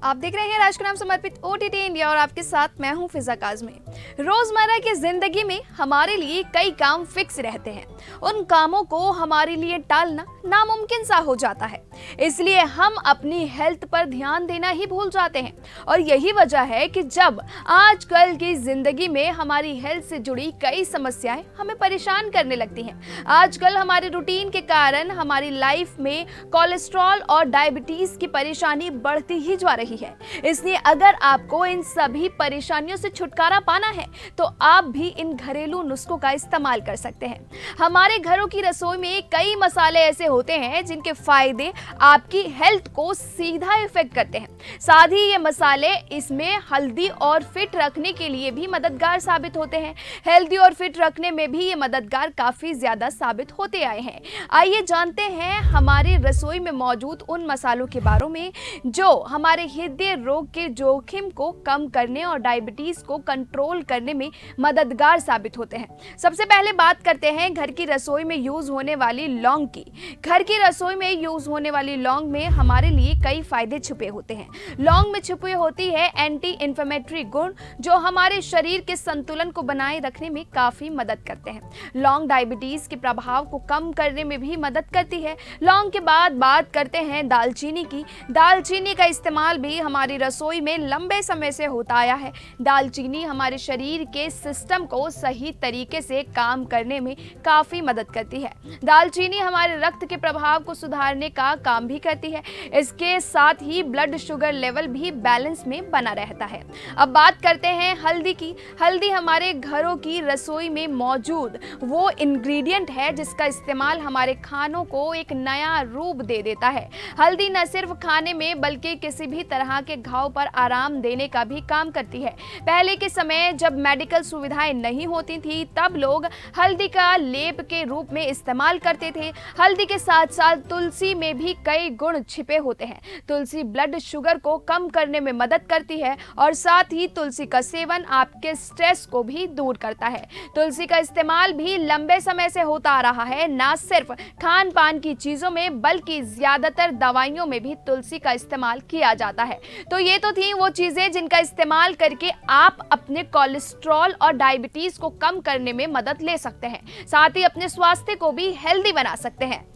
आप देख रहे हैं राष्ट्र नाम समर्पित ओटीटी इंडिया और आपके साथ मैं हूं फिजा काज़मी। रोजमर्रा की जिंदगी में हमारे लिए कई काम फिक्स रहते हैं। उन कामों को हमारे लिए टालना नामुमकिन सा हो जाता है, इसलिए हम अपनी हेल्थ पर ध्यान देना ही भूल जाते हैं। और यही वजह है कि जब आजकल की जिंदगी में हमारी हेल्थ से जुड़ी कई समस्याएं हमें परेशान करने लगती हैं। आजकल हमारे रूटीन के कारण हमारी लाइफ में कोलेस्ट्रॉल और डायबिटीज की परेशानी बढ़ती ही जा रही है। इसलिए अगर आपको इन सभी परेशानियों से छुटकारा पाना है तो आप भी इन घरेलू नुस्खों का इस्तेमाल कर सकते हैं। हमारे घरों की रसोई में कई मसाले ऐसे होते हैं जिनके फायदे आपकी हेल्थ को सीधा इफेक्ट करते हैं। साथ ही ये मसाले इसमें हेल्दी और फिट रखने के लिए भी मददगार साबित होते हैं। हेल्दी और फिट रखने में भी ये मददगार काफी ज्यादा साबित होते आए हैं। आइए जानते हैं हमारी रसोई में मौजूद उन मसालों के बारे में जो हमारे हृदय रोग के जोखिम को कम करने और डायबिटीज को कंट्रोल करने में मददगार साबित होते हैं। सबसे पहले बात करते हैं घर की रसोई में यूज होने वाली लौंग की। घर की रसोई में यूज होने वाली लौंग में हमारे लिए कई फायदे छुपे होते हैं। लौंग में छुपी होती है एंटी इंफ्लेमेटरी गुण जो हमारे शरीर के संतुलन को बनाए रखने में काफी मदद करते हैं। लौंग डायबिटीज के प्रभाव को कम करने में भी मदद करती है। लौंग के बाद बात करते हैं दालचीनी की। दालचीनी का इस्तेमाल भी हमारी रसोई में लंबे समय से होता आया है। दालचीनी हमारे शरीर के सिस्टम को सही तरीके से काम करने में काफी मदद करती है। दालचीनी हमारे रक्त के प्रभाव को सुधारने का काम भी करती है। इसके साथ ही ब्लड शुगर लेवल भी बैलेंस में बना रहता है। अब बात करते हैं हल्दी की। हल्दी हमारे घरों की रसोई में मौजूद वो इंग्रेडिएंट है जिसका इस्तेमाल हमारे खानों को एक नया रूप दे देता है। हल्दी न सिर्फ खाने में बल्कि किसी भी तरह के घाव पर आराम देने का भी काम करती है। पहले के समय जब मेडिकल सुविधाएं नहीं होती थी तब लोग हल्दी का लेप के रूप में इस्तेमाल करते थे। हल्दी के साथ साथ तुलसी में भी कई गुण छिपे होते हैं। तुलसी ब्लड शुगर को कम करने में मदद करती है और साथ ही तुलसी का सेवन आपके स्ट्रेस को भी दूर करता है। तुलसी का इस्तेमाल भी लंबे समय से होता आ रहा है। ना सिर्फ खान पान की चीजों में बल्कि ज्यादातर दवाइयों में भी तुलसी का इस्तेमाल किया जाता है। तो ये तो थी वो चीजें जिनका इस्तेमाल करके आप अपने कोलेस्ट्रॉल और डायबिटीज को कम करने में मदद ले सकते हैं। साथ ही अपने स्वास्थ्य को भी हेल्दी बना सकते हैं।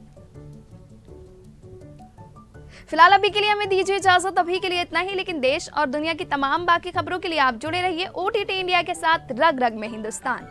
फिलहाल अभी के लिए हमें दीजिए इजाजत। अभी के लिए इतना ही, लेकिन देश और दुनिया की तमाम बाकी खबरों के लिए आप जुड़े रहिए ओटीटी इंडिया के साथ। रग रग में हिंदुस्तान।